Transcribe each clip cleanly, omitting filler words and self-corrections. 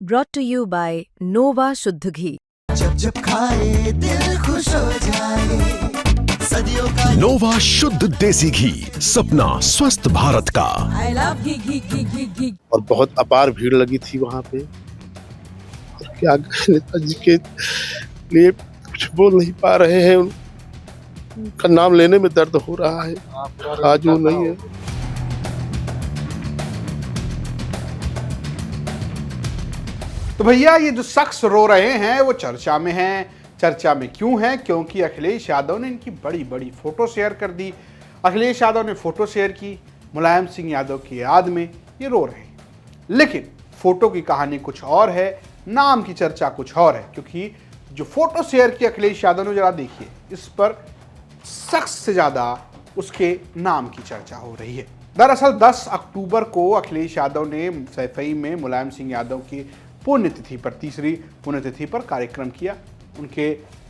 brought to you by Nova शुद्ध घी। जब जब खाए दिल खुश हो जाए, सदियों का नोवा शुद्ध देसी घी, सपना स्वस्थ भारत का। I love घी घी घी घी घी। और बहुत अपार भीड़ लगी थी वहाँ पे। और क्या नेताजी के लिए कुछ बोल नहीं पा रहे हैं, उनका नाम लेने में दर्द हो रहा है। आज वो नहीं है। तो भैया ये जो शख्स रो रहे हैं वो चर्चा में हैं। चर्चा में क्यों हैं? क्योंकि अखिलेश यादव ने इनकी बड़ी बड़ी फोटो शेयर कर दी। अखिलेश यादव ने फोटो शेयर की मुलायम सिंह यादव की याद में, ये रो रहे हैं। लेकिन फोटो की कहानी कुछ और है, नाम की चर्चा कुछ और है। क्योंकि जो फोटो शेयर की अखिलेश यादव ने, जरा देखिए, इस पर शख्स से ज्यादा उसके नाम की चर्चा हो रही है। दरअसल 10 अक्टूबर को अखिलेश यादव ने सैफई में मुलायम सिंह यादव की पुण्यतिथि पर, तीसरी पुण्यतिथि पर कार्यक्रम किया। उनके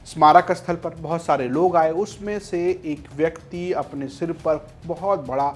स्मारक स्थल पर बहुत सारे लोग आए। उसमें से एक व्यक्ति अपने सिर पर बहुत बड़ा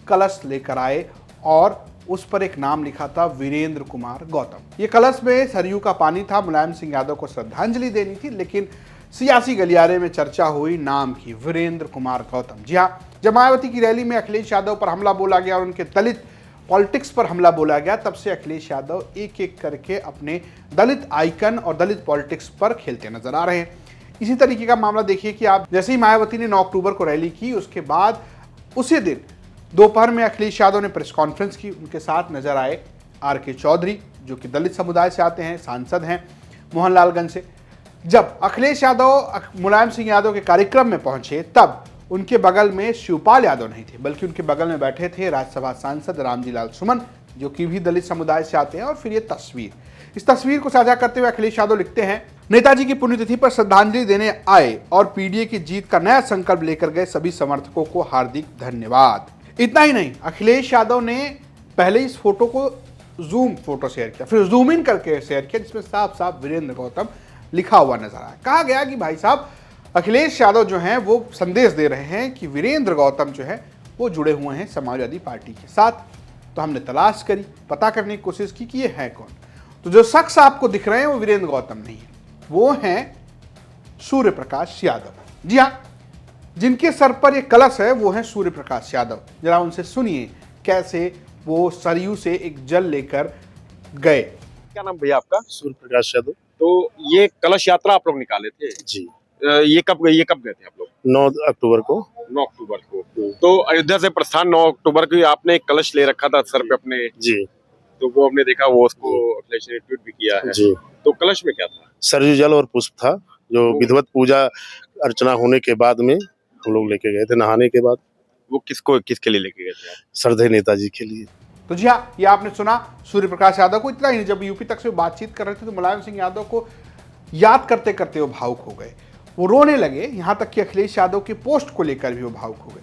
कलश लेकर आए और उस पर एक नाम लिखा था, वीरेंद्र कुमार गौतम। ये कलश में सरयू का पानी था। मुलायम सिंह यादव को श्रद्धांजलि देनी थी, लेकिन सियासी गलियारे में चर्चा हुई नाम की, वीरेंद्र कुमार गौतम। जी हाँ, जब मायावती की रैली में अखिलेश यादव पर हमला बोला गया और उनके दलित पॉलिटिक्स पर हमला बोला गया, तब से अखिलेश यादव एक एक करके अपने दलित आइकन और दलित पॉलिटिक्स पर खेलते नजर आ रहे हैं। इसी तरीके का मामला देखिए कि आप, जैसे ही मायावती ने 9 अक्टूबर को रैली की, उसके बाद उसी दिन दोपहर में अखिलेश यादव ने प्रेस कॉन्फ्रेंस की। उनके साथ नजर आए RK चौधरी, जो कि दलित समुदाय से आते हैं, सांसद हैं मोहनलालगंज से। जब अखिलेश यादव मुलायम सिंह यादव के कार्यक्रम में पहुंचे, तब उनके बगल में शिवपाल यादव नहीं थे, बल्कि उनके बगल में बैठे थे राज्यसभा सांसद रामजी लाल सुमन, जो कि भी दलित समुदाय से आते हैं। और फिर ये तस्वीर, इस तस्वीर को साझा करते हुए अखिलेश यादव लिखते हैं, नेताजी की पुण्यतिथि पर श्रद्धांजलि देने आए और PDA की जीत का नया संकल्प लेकर गए सभी समर्थकों को हार्दिक धन्यवाद। इतना ही नहीं, अखिलेश यादव ने पहले इस फोटो को जूम फोटो शेयर किया, फिर जूम इन करके शेयर किया, जिसमें साफ साफ वीरेंद्र गौतम लिखा हुआ नजर आया। कहा गया कि भाई साहब, अखिलेश यादव जो हैं वो संदेश दे रहे हैं कि वीरेंद्र गौतम जो है वो जुड़े हुए हैं समाजवादी पार्टी के साथ। तो हमने तलाश करी, पता करने की कोशिश की कि ये है कौन। तो जो शख्स आपको दिख रहे हैं वो वीरेंद्र गौतम नहीं है, वो हैं सूर्य प्रकाश यादव। जी हाँ, जिनके सर पर ये कलश है वो हैं सूर्य प्रकाश यादव। जरा उनसे सुनिए कैसे वो सरयू से एक जल लेकर गए। क्या नाम भैया आपका? सूर्य प्रकाश यादव। तो ये कलश यात्रा आप लोग निकाले थे जी। ये कब गए थे आप लोग? 9 अक्टूबर को। 9 अक्टूबर को। तो अयोध्या से प्रस्थान 9 अक्टूबर को आपने एक कलश ले रखा था सर पे अपने। जी। तो वो हमने देखा, वो उसको अखिलेश ने ट्वीट भी किया है। जी। तो कलश में क्या था? सरयू जल और पुष्प था, जो विधिवत पूजा अर्चना होने के बाद में हम लोग लेके गए थे, नहाने के बाद। वो किसके लिए लेके गए थे? श्रद्धेय नेताजी के लिए। तो जी हाँ, ये आपने सुना सूर्य प्रकाश यादव को। इतना ही नहीं, जब यूपी तक से बातचीत कर रहे थे तो मुलायम सिंह यादव को याद करते करते वो भावुक हो गए, वो रोने लगे। यहाँ तक कि अखिलेश यादव के पोस्ट को लेकर भी वो भावुक हो गए।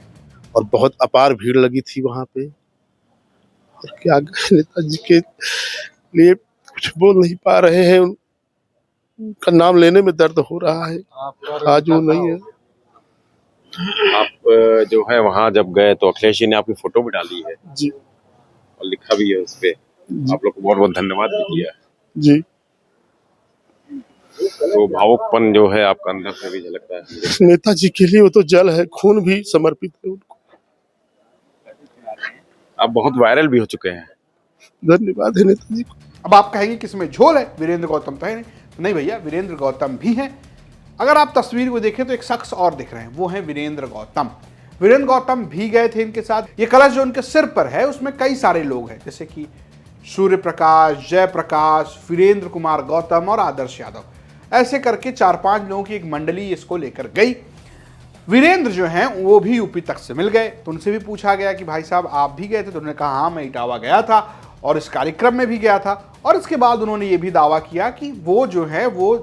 और बहुत अपार भीड़ लगी थी वहाँ पे। और क्या नेताजी के लिए कुछ बोल नहीं पा रहे हैं, उनका नाम लेने में दर्द हो रहा है। आज वो नहीं है। आप जो है वहाँ जब गए तो अखिलेश जी ने आपकी फोटो भी डाली है जी, और लिखा भी है उस पे, आप लोग को बहुत बहुत धन्यवाद भी किया है जी। तो भावुकपन जो है आपका अंदर से भी झलकता है। नेताजी के लिए वो तो जल है, खून भी समर्पित है उनको। आप बहुत वायरल भी हो चुके हैं। धन्यवाद है नेताजी को। अब आप कहेंगे कि इसमें झोल है, वीरेंद्र गौतम तो है नहीं भैया, वीरेंद्र गौतम भी हैं। अगर आप तस्वीर को देखें तो एक शख्स और दिख रहे हैं, वो है वीरेंद्र गौतम। वीरेंद्र गौतम भी गए थे इनके साथ। ये कलश जो उनके सिर पर है उसमें कई सारे लोग हैं, जैसे कि सूर्य प्रकाश, जयप्रकाश, वीरेंद्र कुमार गौतम और आदर्श यादव। ऐसे करके 4-5 लोगों की एक मंडली इसको लेकर गई। वीरेंद्र जो हैं वो भी यूपी तक से मिल गए। तो उनसे भी पूछा गया कि भाई साहब आप भी गए थे? तो उन्होंने कहा हाँ, मैं इटावा गया था और इस कार्यक्रम में भी गया था। और इसके बाद उन्होंने ये भी दावा किया कि वो जो है वो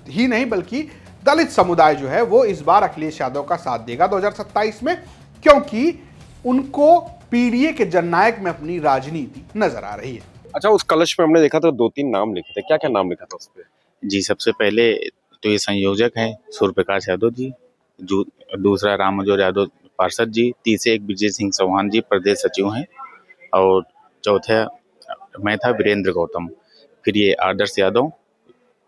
ही नहीं, बल्कि दलित समुदाय जो है वो इस बार अखिलेश यादव का साथ देगा 2027 में, क्योंकि उनको PDA के जननायक में अपनी राजनीति नजर आ रही है। अच्छा, उस कलश में हमने देखा तो 2-3 नाम लिखे थे, क्या क्या नाम लिखा था उस पे? जी, सबसे पहले तो ये संयोजक हैं सूर्य प्रकाश यादव जी, जो दूसरा राम मनोहर यादव पार्षद जी, तीसरे एक विजय सिंह चौहान जी प्रदेश सचिव हैं, और चौथा मैं था वीरेंद्र गौतम। फिर ये आदर्श यादव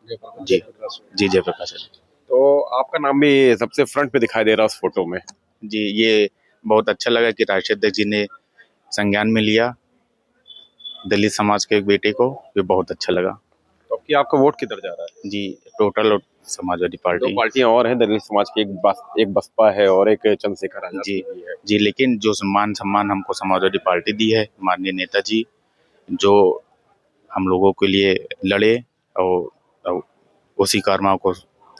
जी जी जयप्रकाश यादव। तो आपका नाम भी सबसे फ्रंट पे दिखाई दे रहा है उस फोटो में। जी ये बहुत अच्छा लगा कि राष्ट्रीय अध्यक्ष जी ने संज्ञान में लिया दलित समाज के एक बेटे को, ये बहुत अच्छा लगा। तो अब की आपका वोट किधर जा रहा है? जी टोटल और समाजवादी दो पार्टी पार्टियां और हैं दलित समाज की, एक बसपा है और एक चंद्रशेखर आजाद जी की है। जी, लेकिन जो सम्मान हमको समाजवादी पार्टी दी है, माननीय नेताजी जो हम लोगों के लिए लड़े और उसी कारनामा को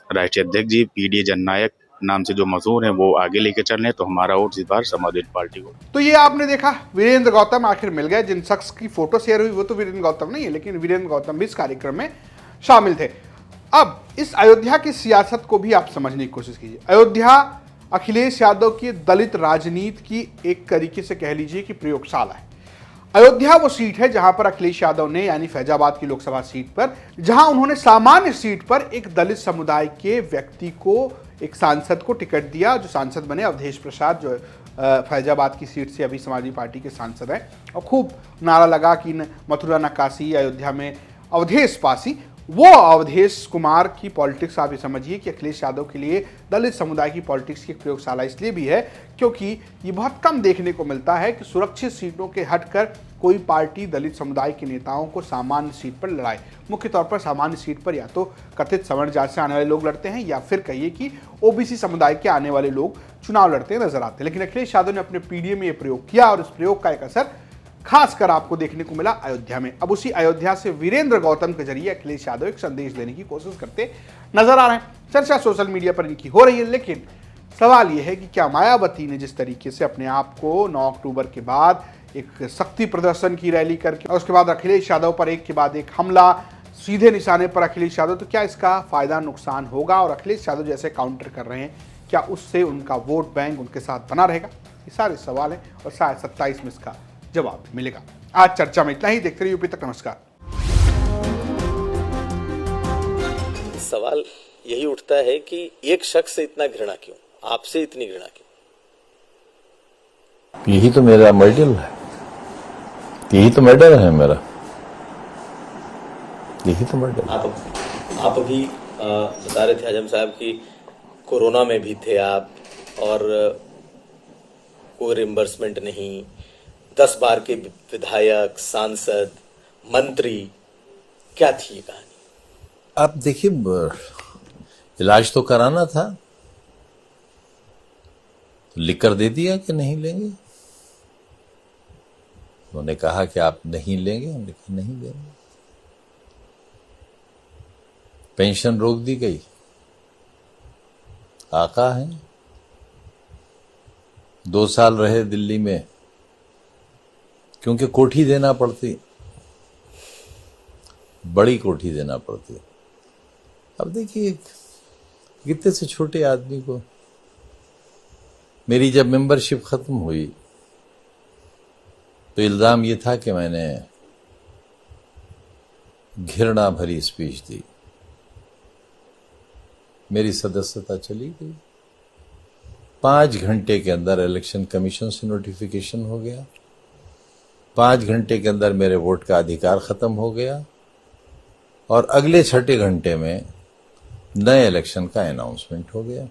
राष्ट्रीय अध्यक्ष जी पीडीए जननायक नाम से जो मशहूर हैं वो आगे लेके चल रहे हैं, तो हमारा वोट इस बार समाजवादी पार्टी को। तो ये आपने देखा वीरेंद्र गौतम आखिर मिल गए। जिन शख्स की फोटो शेयर हुई वो तो वीरेंद्र गौतम नहीं है, लेकिन वीरेंद्र गौतम भी इस कार्यक्रम में शामिल थे। अब इस अयोध्या की सियासत को भी आप समझने की कोशिश कीजिए। अयोध्या अखिलेश यादव की दलित राजनीति की एक तरीके से कह लीजिए कि प्रयोगशाला है। अयोध्या वो सीट है जहां पर अखिलेश यादव ने, यानी फैजाबाद की लोकसभा सीट पर, जहां उन्होंने सामान्य सीट पर एक दलित समुदाय के व्यक्ति को, एक सांसद को टिकट दिया, जो सांसद बने अवधेश प्रसाद, जो फैजाबाद की सीट से अभी समाजवादी पार्टी के सांसद हैं। और खूब नारा लगा कि मथुरा न काशी, अयोध्या में अवधेश पासी। वो अवधेश कुमार की पॉलिटिक्स आप ये समझिए कि अखिलेश यादव के लिए दलित समुदाय की पॉलिटिक्स की प्रयोगशाला इसलिए भी है क्योंकि ये बहुत कम देखने को मिलता है कि सुरक्षित सीटों के हटकर कोई पार्टी दलित समुदाय के नेताओं को सामान्य सीट पर लड़ाए। मुख्य तौर पर सामान्य सीट पर या तो कथित सवर्ण जाति से आने वाले लोग लड़ते हैं या फिर कहिए कि ओबीसी समुदाय के आने वाले लोग चुनाव लड़ते नजर आते हैं। लेकिन अखिलेश यादव ने अपने पीडीए में यह प्रयोग किया और इस प्रयोग का एक असर खासकर आपको देखने को मिला अयोध्या में। अब उसी अयोध्या से वीरेंद्र गौतम के जरिए अखिलेश यादव एक संदेश देने की कोशिश करते नजर आ रहे हैं। चर्चा सोशल मीडिया पर इनकी हो रही है, लेकिन सवाल यह है कि क्या मायावती ने जिस तरीके से अपने आप को 9 अक्टूबर के बाद एक शक्ति प्रदर्शन की रैली करके और उसके बाद अखिलेश यादव पर एक के बाद एक हमला, सीधे निशाने पर अखिलेश यादव, तो क्या इसका फायदा नुकसान होगा? और अखिलेश यादव जैसे काउंटर कर रहे हैं, क्या उससे उनका वोट बैंक उनके साथ बना रहेगा? ये सारे सवाल हैं और शायद 27 में इसका जवाब मिलेगा। आज चर्चा में इतना ही। देखते रहिए यूपी तक। नमस्कार। सवाल यही उठता है कि एक शख्स से इतना घृणा क्यों, आपसे इतनी घृणा क्यों? यही तो मेरा मॉडल है, यही तो मॉडल है मेरा, यही तो मॉडल। आप अभी बता रहे थे आजम साहब कि कोरोना में भी थे आप और कोई रिम्बर्समेंट नहीं, 10 बार के विधायक, सांसद, मंत्री, क्या थी ये कहानी? अब देखिए, इलाज तो कराना था, लिख कर दे दिया कि नहीं लेंगे। उन्होंने कहा कि आप नहीं लेंगे, हमने कहा नहीं लेंगे। पेंशन रोक दी गई, आका है, 2 साल रहे दिल्ली में क्योंकि कोठी देना पड़ती, बड़ी कोठी देना पड़ती। अब देखिए, कितने से छोटे आदमी को, मेरी जब मेंबरशिप खत्म हुई तो इल्जाम ये था कि मैंने घृणा भरी स्पीच दी। मेरी सदस्यता चली गई। 5 घंटे के अंदर इलेक्शन कमीशन से नोटिफिकेशन हो गया, 5 घंटे के अंदर मेरे वोट का अधिकार खत्म हो गया और अगले 6 घंटे में नए इलेक्शन का अनाउंसमेंट हो गया।